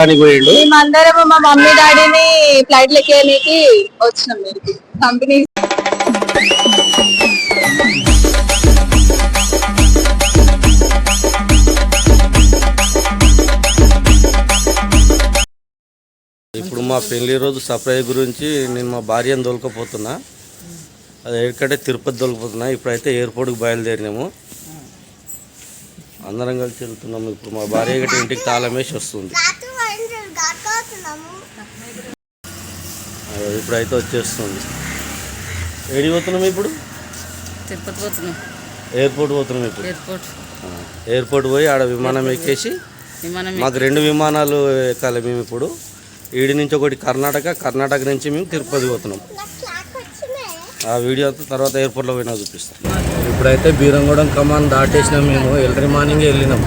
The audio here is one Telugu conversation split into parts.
మేమందరము మా మమ్మీ డాడీని ఫ్లైట్ లెక్కడానికి వచ్చినాం. మీరు కంపెనీ ఇప్పుడు మా పెళ్లి రోజు సర్ప్రైజ్ గురించి నేను మా భార్యను దొలకపోతున్నా. అది ఎక్కడే తిరుపతి దొలకపోతున్నా. ఇప్పుడైతే ఎయిర్పోర్ట్కి బయలుదేరినాము, అందరం కలిసి వెళ్తున్నాము. ఇప్పుడు మా భార్య గట్టి ఇంటికి తాళం వేసి వస్తుంది. ఇప్పుడైతే వచ్చేస్తుంది. ఏడికి పోతున్నాము ఇప్పుడు? తిరుపతి పోతున్నాం. ఎయిర్పోర్ట్ పోతున్నాం ఇప్పుడు. ఎయిర్పోర్ట్ పోయి ఆడ విమానం ఎక్కేసి, మాకు 2 విమానాలు ఎక్కాలి మేము ఇప్పుడు. ఈడి నుంచి ఒకటి కర్ణాటక నుంచి మేము తిరుపతి పోతున్నాం. ఆ వీడియో తర్వాత ఎయిర్పోర్ట్లో పోయినా చూపిస్తాం. ఇప్పుడైతే బీరంగూడెం కమాన్ దాటేసినాం. మేము ఎర్లీ మార్నింగే వెళ్ళినాం.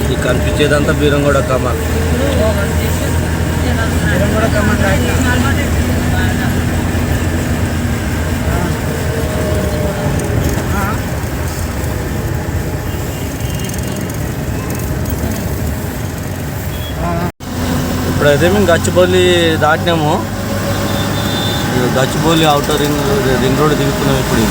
ఇది కనిపించేదంతా బీరంగూడెం కమాన్. ఇప్పుడైతే మేము గచ్చిబౌలి దాటినాము. గచ్చిబౌలి అవుటర్ రింగ్ రోడ్ దిగుతున్నాం ఇప్పుడు.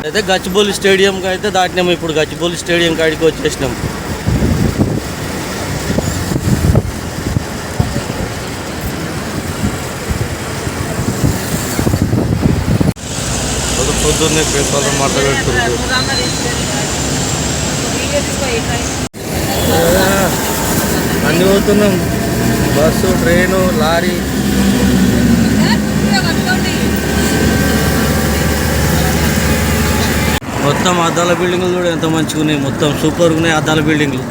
అయితే గచ్చిబౌలి స్టేడియంకి అయితే దాటినాము. ఇప్పుడు గచ్చిబౌలి స్టేడియం కాడికి వచ్చేసినాం. పొద్దున్నే పేపర్లు మాట్లాడుతున్నారు. అన్నీ పోతున్నాం, బస్సు, ట్రైను, లారీ. మొత్తం అద్దాల బిల్డింగ్లు కూడా ఎంత మంచిగా ఉన్నాయి. మొత్తం సూపర్గా ఉన్నాయి అద్దాల బిల్డింగ్లు.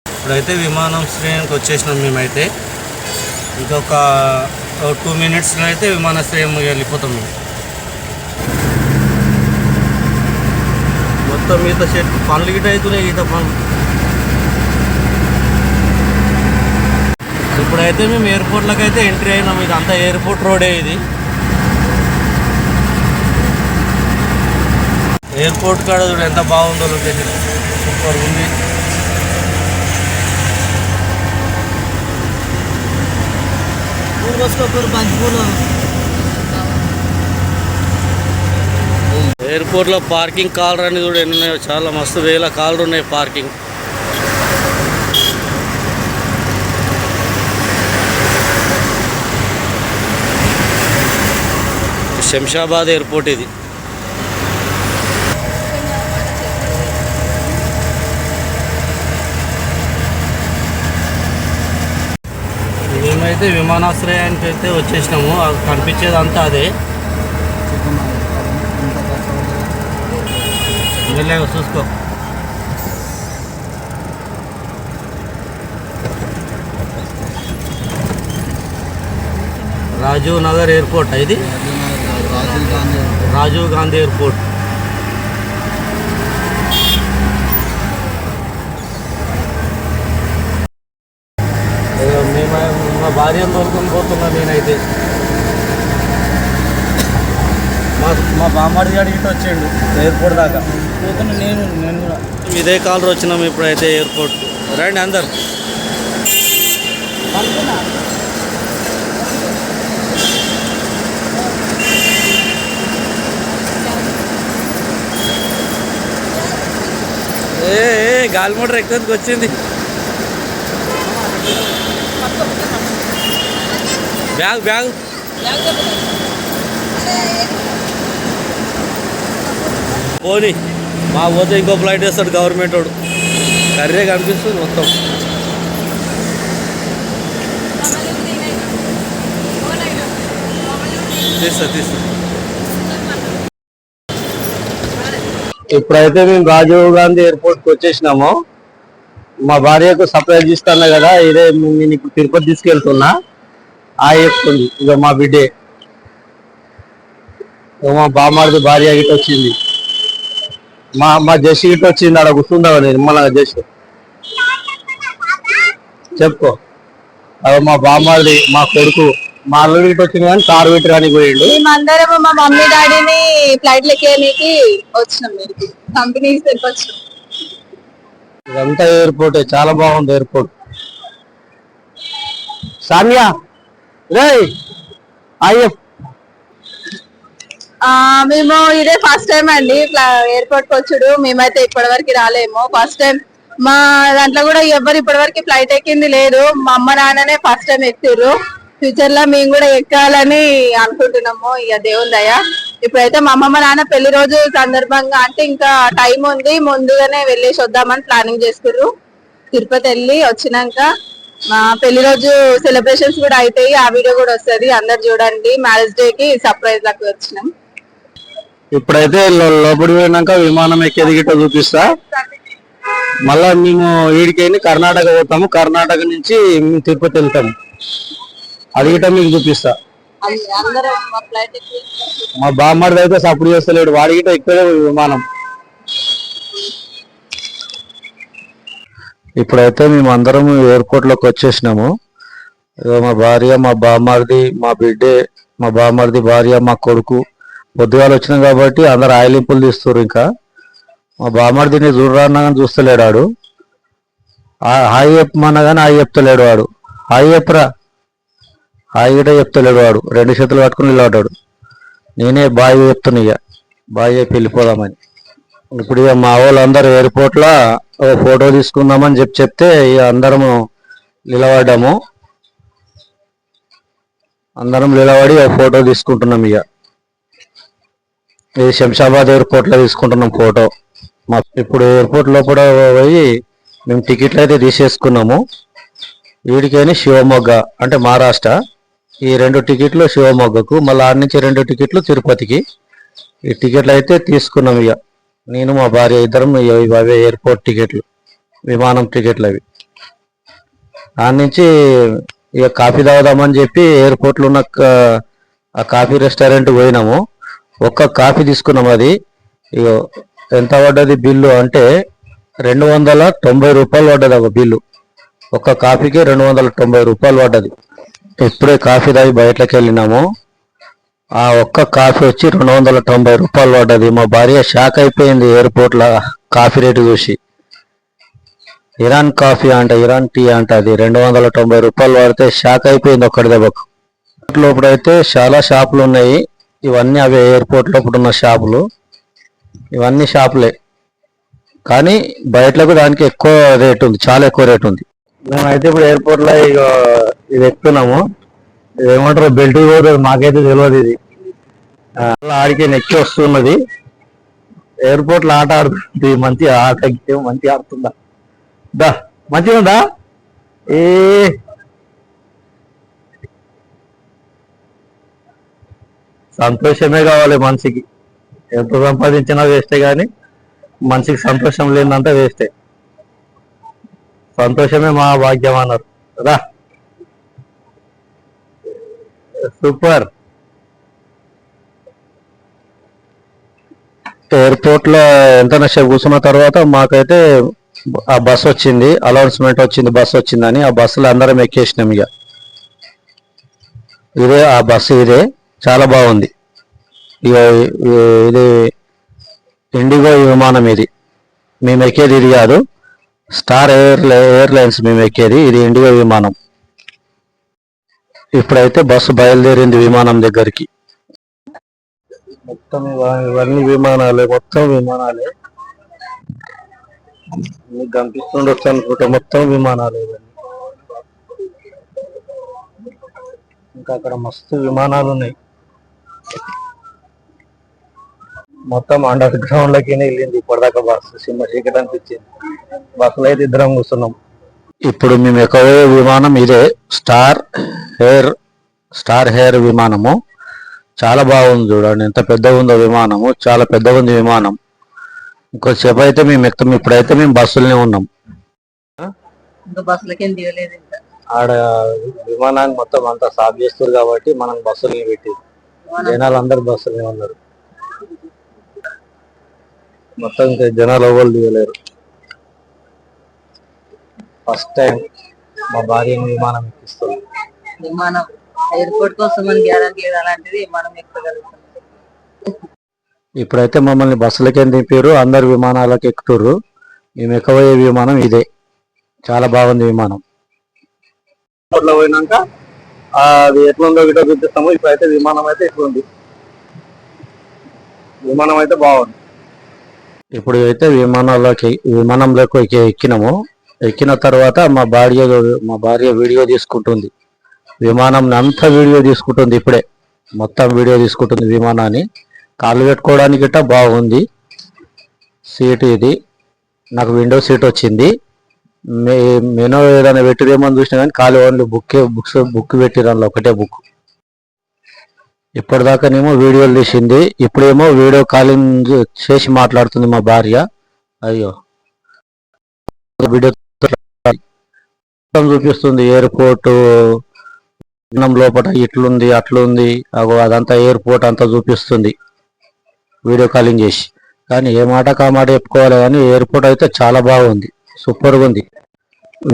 ఇప్పుడైతే విమానాశ్రయానికి వచ్చేసినాం మేమైతే. ఇంకొక 2 మినిట్స్లో అయితే విమానాశ్రయం వెళ్ళిపోతాం మేము. మొత్తం ఈత చెట్టు పనులు గిట్ట అవుతున్నాయి, ఈత పనులు. ఇప్పుడైతే మేము ఎయిర్పోర్ట్లోకి అయితే ఎంట్రీ అయినాం. ఇది అంతా ఎయిర్పోర్ట్ రోడే. ఇది ఎయిర్పోర్ట్ కాడ చూడు ఎంత బాగుందో లొకేషన్, సూపర్ ఉంది. ఎయిర్పోర్ట్లో పార్కింగ్ కార్లు అని కూడా ఎన్ని ఉన్నాయో, చాలా మస్తు వేల కార్లు ఉన్నాయి పార్కింగ్. శంషాబాద్ ఎయిర్పోర్ట్ ఇది. మేమైతే విమానాశ్రయానికి అయితే వచ్చేసినాము. అది కనిపించేది అంతా అదే. వెళ్ళాము, చూసుకో. రాజీవ్ నగర్ ఎయిర్పోర్ట్ ఇది. రాజీవ్ గాంధీ ఎయిర్పోర్ట్. మా భార్యను తోలుకొని పోతున్నా నేనైతే. మా బామ్మడి గాడి ఇటు వచ్చాడు ఎయిర్పోర్ట్ దాకా పోతున్నా. నేను కూడా ఇదే కాలర్ వచ్చినాము ఇప్పుడైతే ఎయిర్పోర్ట్. రండి అందరు. గాలి మోటార్ ఎక్కడికి వచ్చింది. బ్యాగ్ పోనీ మా పోతే ఇంకో ఫ్లైట్ వేస్తాడు గవర్నమెంట్ వాడు. కర్రే కనిపిస్తుంది మొత్తం. తీస్తా. ఇప్పుడైతే మేము రాజీవ్ గాంధీ ఎయిర్పోర్ట్కి వచ్చేసినాము. మా భార్యకు సర్ప్రైజ్ ఇస్తాను కదా, ఇదే నేను ఇప్పుడు తిరుపతి తీసుకెళ్తున్నా. చెప్తుంది ఇక మా బిడ్డే, మా బామ్మారిది భార్య గిట్ట వచ్చింది, మా జస్ట్ గిట్ట వచ్చింది. ఆడ కూర్చుందావు నేను నిమ్మలంగా జస్ట్ చెప్పుకో. అవి మా బామ్మారిది, మా కొడుకు, మా అల్లుడు గిట్ట వచ్చింది కానీ కారు పెట్టడానికి పోయిండు. మేమందరము మా మమ్మీ డాడీని ఫ్లైట్ లెక్కేయడానికి వచ్చినాం. మీరు కంపెనీకి తెలిపొచ్చినాం. ఇదంతా ఎయిర్పోర్ట్, చాలా బాగుంది ఎయిర్పోర్ట్. సానియా రే అయ్యప్, మేము ఇదే ఫస్ట్ టైం అండి ఎయిర్పోర్ట్ కి వచ్చుడు. మేమైతే ఇప్పటి వరకు రాలేము, ఫస్ట్ టైం. మా దాంట్లో కూడా ఎవరు ఇప్పటి వరకు ఫ్లైట్ ఎక్కింది లేదు. మా అమ్మ నాన్ననే ఫస్ట్ టైం ఎక్కిర్రు. ఫ్యూచర్ లో మేము కూడా ఎక్కాలని అనుకుంటున్నాము, ఇక దేవుని దయ. ఇప్పుడైతే మా అమ్మమ్మ నాన్న పెళ్లి రోజు సందర్భంగా, అంటే ఇంకా టైం ఉంది, ముందుగానే వెళ్ళేసి వద్దామని ప్లానింగ్ చేసుకుర్రు. తిరుపతి వెళ్ళి వచ్చినాక మా పెళ్లి రోజు సెలబ్రేషన్స్ కూడా అయితాయి, ఆ వీడియో కూడా వస్తుంది, అందరు చూడండి. మ్యారేజ్ డే కి సర్ప్రైజ్ లాగా వచ్చినాం. ఇప్పుడైతే లోపలికి పోయినాక విమానం ఎక్కేది గిట్ట చూపిస్తా. మళ్ళా మేము ఈడికెళ్ళి కర్ణాటక పోతాము, కర్ణాటక నుంచి మేము తిరుపతి వెళ్తాము, అది గిట్ట మీకు చూపిస్తా. మా బామ్మడిది అయితే సపోర్ట్ చేస్తలేడు, వాడి గిట్ట ఎక్కువే విమానం. ఇప్పుడైతే మేము అందరం ఎయిర్పోర్ట్ లోకి వచ్చేసినాము. మా భార్య, మా బామ్మడిది, మా బిడ్డే, మా బామ్మడిది భార్య, మా కొడుకు పొద్దుగాలు వచ్చినాం కాబట్టి అందరు ఆయిలింపులు తీస్తున్నారు. ఇంకా మా బామ్మడిదిని చూడరాన్నా కానీ చూస్తలేడు వాడు. హాయి చెప్పమన్నా కానీ హాయి చెప్తలేడు వాడు. హాయి చెప్పరా, హాయి గిట్ట చెప్తలేడు వాడు, రెండు చేతులు పట్టుకుని నిలబడ్డాడు. నేనే బాయ్ చెప్తున్నా, ఇక బాయ్ చెప్పి వెళ్ళిపోదామని. ఇప్పుడు ఇక మా వాళ్ళందరూ ఎయిర్పోర్ట్ లో ఫోటో తీసుకుందామని చెప్తే ఇక అందరము నిలబడ్డాము. అందరం నిలబడి ఫోటో తీసుకుంటున్నాం. ఇక ఇది శంషాబాద్ ఎయిర్పోర్ట్ లో తీసుకుంటున్నాం ఫోటో. ఇప్పుడు ఎయిర్పోర్ట్ లో కూడా పోయి మేము టికెట్లు అయితే తీసేసుకున్నాము. వీడికైనా శివమొగ్గ అంటే మహారాష్ట్ర, ఈ 2 టికెట్లు శివమొగ్గకు, మళ్ళీ ఆడ నుంచి 2 టికెట్లు తిరుపతికి. ఈ టికెట్లు అయితే తీసుకున్నాం. ఇక నేను మా భార్య ఇద్దరం అవే ఎయిర్పోర్ట్ టికెట్లు, విమానం టికెట్లు అవి. ఆడ నుంచి ఇక కాఫీ తాగుదామని చెప్పి ఎయిర్పోర్ట్లో ఉన్న ఆ కాఫీ రెస్టారెంట్ పోయినాము. ఒక్క కాఫీ తీసుకున్నాం. అది ఇక ఎంత పడ్డది బిల్లు అంటే 290 రూపాయలు పడ్డది. ఒక బిల్లు ఒక్క కాఫీకి 290 రూపాయలు పడ్డది. ఇప్పుడే కాఫీ తాగి బయటకు వెళ్ళినాము. ఆ ఒక్క కాఫీ వచ్చి 290 రూపాయలు పడ్డది. మా భార్య షాక్ అయిపోయింది ఎయిర్పోర్ట్ లో కాఫీ రేటు చూసి. ఇరాన్ కాఫీ అంట, ఇరాన్ టీ అంట, అది 290 రూపాయలు పడితే షాక్ అయిపోయింది ఒక్కడి దెబ్బకు. లోపలైతే చాలా షాపులు ఉన్నాయి. ఇవన్నీ అవే ఎయిర్పోర్ట్ లోపల ఉన్న షాపులు, ఇవన్నీ షాపులే. కానీ బయటలకు దానికి ఎక్కువ రేట్ ఉంది, చాలా ఎక్కువ రేట్ ఉంది. మేమైతే ఇప్పుడు ఎయిర్పోర్ట్ లో ఇక ఇది ఎక్కుతున్నాము. ఏమంటారు, బెల్ట్ పోతుంది, మాకైతే తెలియదు. ఇది ఆడికి నెక్కి వస్తున్నది. ఎయిర్పోర్ట్ లో ఆట ఆడుతుంది, మంచి ఆట మంచి ఆడుతుందా, దా మంచిగా ఉందా. సంతోషమే కావాలి మనిషికి, ఎంత సంపాదించినా వేస్టే, కానీ మనిషికి సంతోషం లేదంతా వేస్టే. సంతోషమే మా భాగ్యం అన్నారు రా. సూపర్. ఎయిర్పోర్ట్ లో ఎంత సేపు కూర్చున్న తర్వాత మాకైతే ఆ బస్ వచ్చింది, అనౌన్స్మెంట్ వచ్చింది, బస్ వచ్చిందని. ఆ బస్సులో అందరం ఎక్కేసినాం. ఇక ఇదే ఆ బస్సు, ఇదే చాలా బాగుంది. ఇక ఇది ఇండిగో విమానం, ఇది మేము ఎక్కేది ఇది కాదు, స్టార్ ఎయిర్లైన్స్ మేము ఎక్కేది, ఇది ఇండిగో విమానం. ఇప్పుడైతే బస్సు బయలుదేరింది విమానం దగ్గరికి. మొత్తం ఇవన్నీ విమానాలే, మొత్తం విమానాలే. మీకు కనిపిస్తుండొచ్చు అనుకుంటా, మొత్తం విమానాలే ఇవన్నీ. ఇంకా అక్కడ మస్తు విమానాలు ఉన్నాయి. మొత్తం అండర్ గ్రౌండ్ లకి వెళ్ళింది ఇప్పటిదాకా బస్సు. సినిమా చీకటి అనిపించింది. బస్సులో అయితే ఇద్దరం కూర్చున్నాం. ఇప్పుడు మేము ఎక్కువ విమానం ఇదే స్టార్ హెయిర్ విమానము. చాలా బాగుంది, చూడండి ఎంత పెద్దగా ఉందో విమానము, చాలా పెద్దగా ఉంది విమానం. ఇంకొద్దిసేపు అయితే మేము ఎక్కుతాం. ఇప్పుడైతే మేము బస్సులోనే ఉన్నాం. ఇంకా బస్సులకేం దిగలేదు ఇంకా. ఆడ విమానాన్ని మొత్తం అంతా సాఫ్ చేస్తారు కాబట్టి మనం బస్సులు పెట్టి జనాలు అందరు బస్సులే ఉన్నారు. మొత్తం ఇంకా జనాలు ఎవరు దిగలేరు. ఫస్ట్ టైం మా భార్యను విమానం ఎక్కిస్తుంది. విమానం ఎయిర్పోర్ట్ కోసం అని గ్యారంటీ లేదు, అలాంటిది మనం ఎక్కగలుగుతాం. ఇప్పుడైతే మమ్మల్ని బస్సులకే దింపారు, అందరు విమానాలకు ఎక్కుతుర్రు. మేము ఎక్కబోయే విమానం ఇదే. చాలా బాగుంది విమానం. పోయినాక అది ఎట్లుందో గిటో చూపిస్తాము. ఇప్పుడైతే విమానం అయితే ఎట్లుంది, విమానం అయితే బాగుంది. ఇప్పుడు అయితే విమానంలోకి ఎక్కినాము. ఎక్కిన తర్వాత మా భార్య వీడియో తీసుకుంటుంది. విమానం అంతా వీడియో తీసుకుంటుంది. ఇప్పుడే మొత్తం వీడియో తీసుకుంటుంది విమానాన్ని. కాళ్ళు పెట్టుకోవడానికి గిట్ట బాగుంది. సీట్ ఇది నాకు విండో సీట్ వచ్చింది. మెనూ ఏదైనా పెట్టిదేమని చూసినా కానీ ఖాళీ ఓన్లీ బుక్ పెట్టిరన్న ఒకటే బుక్. ఇప్పటిదాకానేమో వీడియోలు తీసింది, ఇప్పుడేమో వీడియో కాలింగ్ చేసి మాట్లాడుతుంది మా భార్య. అయ్యో వీడియో చూపిస్తుంది ఎయిర్పోర్ట్ లోపల ఇట్లుంది అట్లుంది, అదంతా ఎయిర్పోర్ట్ అంతా చూపిస్తుంది వీడియో కాలింగ్ చేసి. కానీ ఏ మాట కామాట చెప్పుకోవాలి కానీ ఎయిర్పోర్ట్ అయితే చాలా బాగుంది, సూపర్గా ఉంది.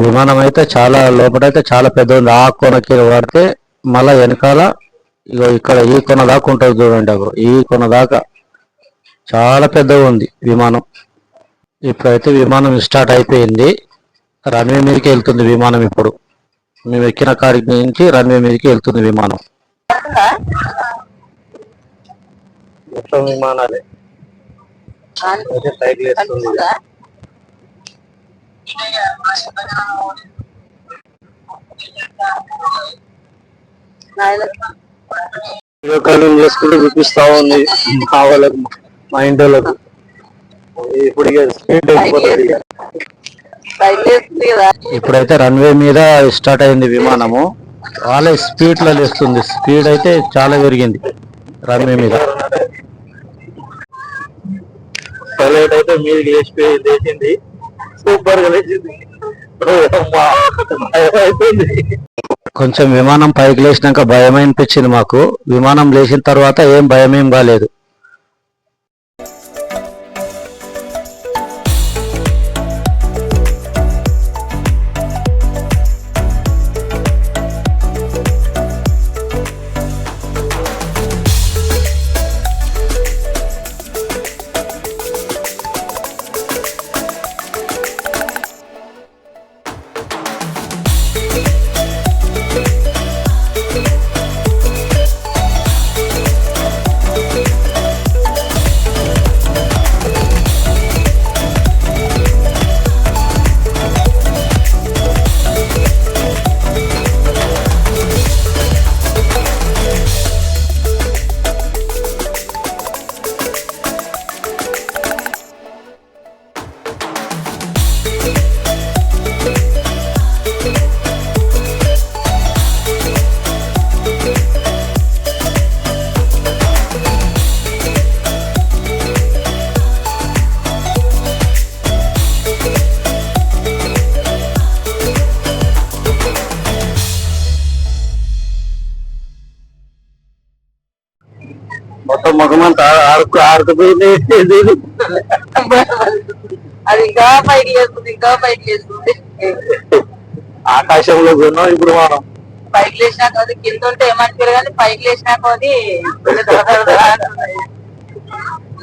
విమానం అయితే చాలా లోపలైతే చాలా పెద్ద ఉంది. ఆ కొనకి పడితే మళ్ళా వెనకాల ఇగో ఇక్కడ ఈ కొన దాకా ఉంటుంది చూడండి. ఈ కొన దాకా చాలా పెద్దగా ఉంది విమానం. ఇప్పుడైతే విమానం స్టార్ట్ అయిపోయింది. రన్వే మీదకి వెళ్తుంది విమానం. ఇప్పుడు మేము ఎక్కిన కాడి నుంచి రన్వే మీదకి వెళ్తుంది విమానం. మొత్తం విమానాలే సైకిల్ వేస్తుంది. వీడియో కాలింగ్ చేసుకుంటూ చూపిస్తా ఉంది మా వాళ్ళకు, మా ఇంటి వాళ్ళకు. ఇప్పుడు స్పీడ్ అయిపోతుంది. ఇప్పుడైతే రన్వే మీద స్టార్ట్ అయింది విమానము. చాలా స్పీడ్ లో లేస్తుంది. స్పీడ్ అయితే చాలా పెరిగింది రన్వే మీద. పైలట్ అయితే మీదకి లేచింది, సూపర్ గా లేచింది. కొంచెం విమానం పైకి లేచినాక భయం అనిపించింది మాకు. విమానం లేచిన తర్వాత ఏం భయం ఏం కాలేదు. మొత్తం ముఖమంతా ఆడుకుపోయింది. అది ఇంకా పైకి లేస్తుంది, ఇంకా పైకి లేస్తుంది. ఆకాశంలో ఉన్నాం ఇప్పుడు మనం. పైకి లేచినాక అది కింద ఉంటే ఏమంటారు కానీ పైకి లేచినాక అది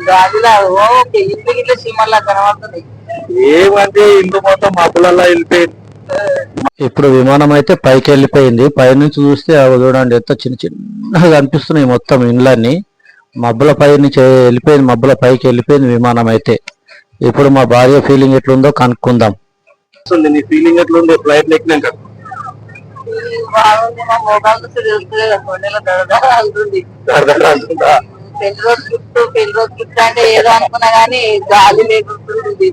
గాజులా ఇల్లు గిట్ల సీమల్లా కనబడుతుంది. ఏమంటే ఇల్లు మొత్తం మబ్బులల్లా వెళ్ళిపోయింది. ఇప్పుడు విమానం అయితే పైకి వెళ్ళిపోయింది. పైనుంచి చూస్తే అవి చూడండి ఎంత చిన్న చిన్నగా అనిపిస్తున్నాయి మొత్తం ఇండ్లన్నీ. మబ్బుల పై నుంచి వెళ్ళిపోయింది, మబ్బుల పైకి వెళ్ళిపోయింది విమానం అయితే. ఇప్పుడు మా భార్య ఫీలింగ్ ఎట్లుందో కనుక్కుందాం. నీ ఫీలింగ్ ఎట్లుంది ఫ్లైట్ ఎక్కినాక? బాగుంది. మా మోకాలు తెలుస్తుంది, కొండల దడదడుతుంది. పెళ్లి రోజు గిఫ్ట్ అంటే ఏదో అనుకున్నా గానీ గాలి లేకుంటుంది.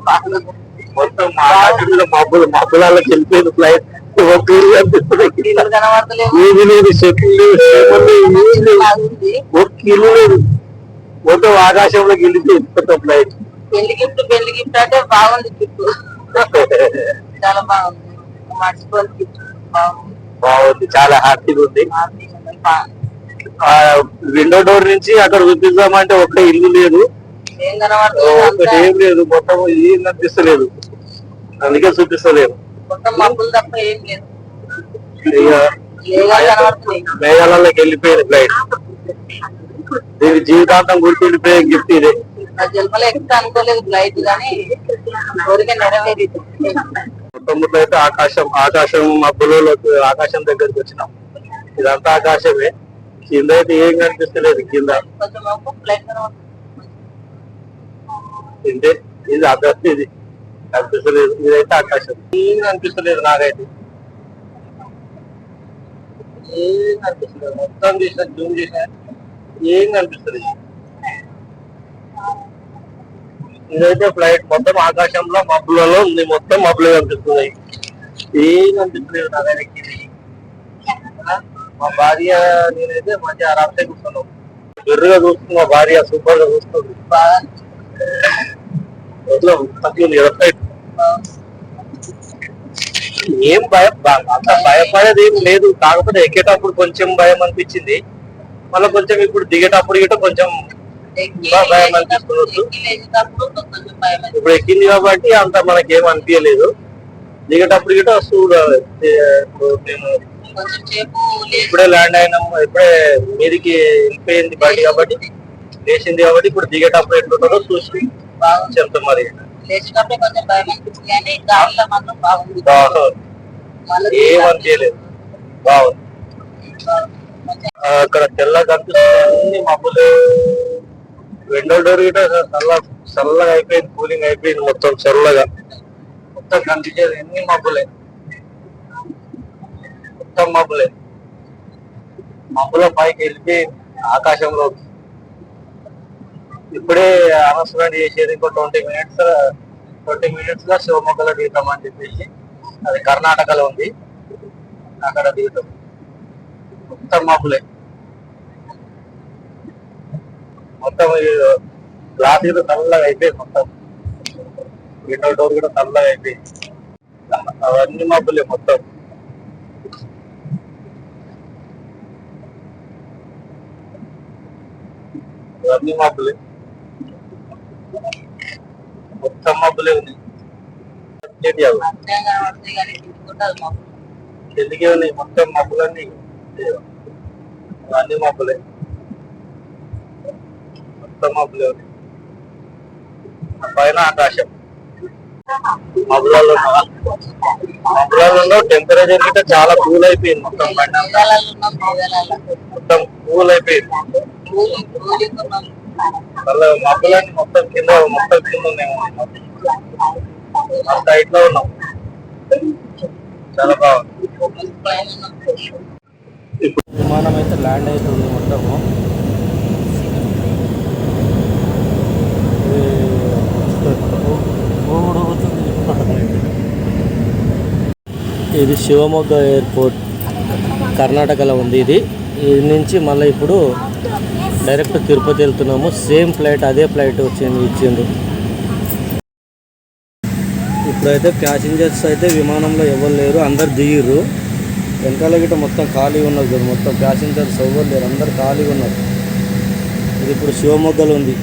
మొత్తం మబ్బులకి వెళ్ళిపోయింది ఫ్లైట్. కనబడతలేదు, మొత్తం ఆకాశంలోకి వెళ్ళిపోయింది మొత్తం ఫ్లైట్. పెళ్లి గిఫ్ట్ అంటే బాగుంది గిఫ్ట్, చాలా బాగుంది. మర్చిపోయి బాగుంది, చాలా హ్యాపీగా ఉంది. విండో డోర్ నుంచి అక్కడ చూపిద్దామంటే ఒక్క ఇల్లు లేదు, ఏం కనబడుతుంది ఒకటి ఏం లేదు, మొత్తం ఏం కనిపిస్తలేదు, అందుకే చూపిస్తలేదు. మొత్తం మబ్బులు తప్ప ఏం లేదు. ఇక కనబడుతున్నాయి. మేఘాలలోకి వెళ్ళిపోయింది ఫ్లైట్. దీనికి జీవితాంతం గుర్తుండిపోయే గిఫ్ట్ ఇదే. జన్మలో ఎక్కడ అనుకోలేదు ఫ్లైట్ కానీ కోరిక నెరవేరింది. మొత్తం అయితే ఆకాశం మబ్బులలో ఆకాశం దగ్గరికి వచ్చినాం. ఇదంతా ఆకాశమే, కింద అయితే ఏం కనిపిస్తలేదు. కింద కొంచెం ఫ్లైట్ కనబడుతుంది. ఇది ఆకాశం, ఇది కనిపిస్తలేదు. ఇదైతే ఆకాశం, ఏం కనిపిస్తలేదు నాకైతే, ఏం కనిపిస్తలేదు. మొత్తం చేసిన జూమ్ చేసిన ఏం కనిపిస్తలేదు. ఇదైతే ఫ్లైట్ మొత్తం ఆకాశంలో మబ్బులలో ఉంది, మొత్తం మబ్బులు కనిపిస్తున్నాయి. ఏం కనిపిస్తలేదు నాకైతే. మా భార్య నేనైతే మంచిగా ఆరాంసే కూర్చున్నాం. బిర్రుగా చూస్తుంది మా భార్య, సూపర్ గా చూస్తుంది. ఏం భయం, అంత భయపడేది ఏం లేదు. కాకపోతే ఎక్కేటప్పుడు కొంచెం భయం అనిపించింది, మళ్ళీ కొంచెం ఇప్పుడు దిగేటప్పుడు గిట్ట కొంచెం భయం అనిపిస్తుంది. ఇప్పుడు ఎక్కింది కాబట్టి అంత మనకేం అనిపించలేదు. దిగేటప్పుడు గిట్ట నేను ఇప్పుడే ల్యాండ్ అయినాము, ఇప్పుడే మీదికి వెళ్ళిపోయింది బండి కాబట్టి, లేచింది కాబట్టి ఇప్పుడు దిగేటప్పుడు ఎట్లుంటుందో చూసి చెప్తాం. మరి ఏమనిపించలేదు, బాగుంది. అక్కడ తెల్ల కనిపిస్తుంది మబ్బులు. విండో డోర్ గిట్ట చల్లగా అయిపోయింది, కూలింగ్ అయిపోయింది, మొత్తం చల్లగా. మొత్తం కనిపించేది ఎన్ని మబ్బులే, మొత్తం మబ్బులే. మబ్బుల పైకి వెళ్ళి ఆకాశంలో ఇప్పుడే అనౌన్స్మెంట్ చేసేది. ఇంకో 20 minutes లో శివమొగ్గలో దిగుతామని చెప్పేసి, అది కర్ణాటకలో ఉంది, అక్కడ దిగుతాం. మొత్తం మబ్బులే, మొత్తం గ్లాస్ కూడా చల్లగా అయిపోయింది. మొత్తం విండో డోర్ కూడా చల్లగా అయిపోయింది. అవన్నీ మబ్బులే మొత్తం. అవన్నీ మబ్బులే, మొత్తం మబ్బులే ఉంది. ఎందుకే ఉన్నాయి మొత్తం మబ్బులన్నీ, అన్ని మబ్బులే, మొత్తం మబ్బులే ఉన్నాయి. పైన ఆకాశం, మబ్బులలో టెంపరేచర్ గిట్ట చాలా కూల్ అయిపోయింది. మొత్తం మొత్తం కూల్ అయిపోయింది. మబ్బులన్నీ మొత్తం కింద ఉన్నాయి. సైడ్ లో ఉన్నాం, చాలా బాగుంది. ఇప్పుడు విమానం అయితే ల్యాండ్ అవుతుంది. మొత్తము ఇది శివమొగ్గ ఎయిర్పోర్ట్, కర్ణాటకలో ఉంది. ఇది నుంచి మళ్ళీ ఇప్పుడు డైరెక్ట్ తిరుపతి వెళ్తున్నాము. సేమ్ ఫ్లైట్, అదే ఫ్లైట్ ఇచ్చిండ్రు. ఇప్పుడైతే ప్యాసింజర్స్ అయితే విమానంలో ఎవరు లేరు, అందరు దిగిర్రు. వెనకాల గిట్ట మొత్తం ఖాళీ ఉన్నది చూడు, మొత్తం ప్యాసింజర్స్ ఎవరు లేరు, అందరు ఖాళీగా ఉన్నారు. ఇది ఇప్పుడు శివమొగ్గలు ఉంది.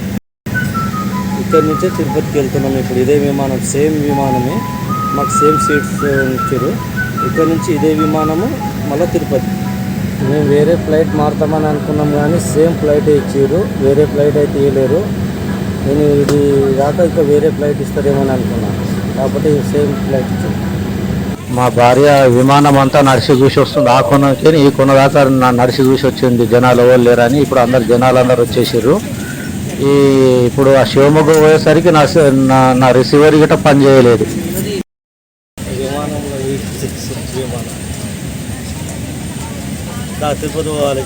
ఇక్కడి నుంచే తిరుపతికి వెళ్తున్నాం. ఇప్పుడు ఇదే విమానం, సేమ్ విమానమే, మాకు సేమ్ సీట్స్ ఇచ్చారు. ఇక్కడ నుంచి ఇదే విమానము మళ్ళీ తిరుపతి. మేము వేరే ఫ్లైట్ మారుతామని అనుకున్నాం కానీ సేమ్ ఫ్లైట్ ఇచ్చారు, వేరే ఫ్లైట్ అయితే ఇవ్వలేరు. నేను ఇది కాక ఇంకా వేరే ఫ్లైట్ ఇస్తారేమని అనుకున్నాను, కాబట్టి సేమ్ ఫ్లైట్ ఇచ్చారు. మా భార్య విమానం అంతా నడిచి చూసి వస్తుంది. ఆ కొనకి ఈ కొన దాకా నడిచి చూసి వచ్చింది, జనాలు ఎవరు లేరని. ఇప్పుడు జనాలు అందరు వచ్చేసారు. ఇప్పుడు ఆ శివమొగ్గ పోయేసరికి నా రిసీవర్ గిట్ట పని చేయలేదు. విమానంలో విమానం తిరుపతి పోవాలి.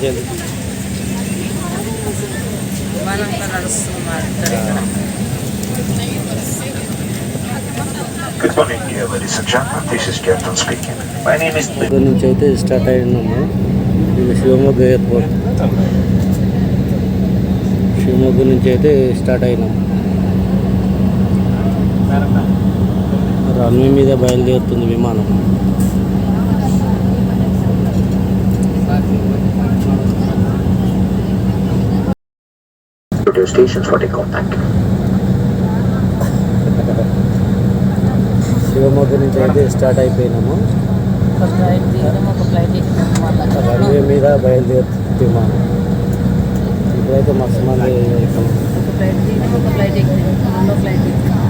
ఇక్కడ నుంచి అయితే స్టార్ట్ అయినాము. ఇది శివమొగ్గ ఎయిర్పోర్ట్. శివమొగ్గ నుంచి అయితే స్టార్ట్ అయినాము. రన్వే మీద బయలుదేరుతుంది విమానం. put your stations for takeoff. Thank you. Shivamogga నుంచి అయితే స్టార్ట్ అయిపోయినాము. ఒక ఫ్లైట్ దిగడం, ఒక ఫ్లైట్ ఎక్కినాము. మళ్ళీ రన్వే మీద బయలుదేరుతున్నాము. ఇప్పుడైతే మస్తు మంది ఒక ఫ్లైట్ దిగడం, ఒక ఫ్లైట్ ఎక్కినాము. రెండో ఫ్లైట్ ఎక్కినాము.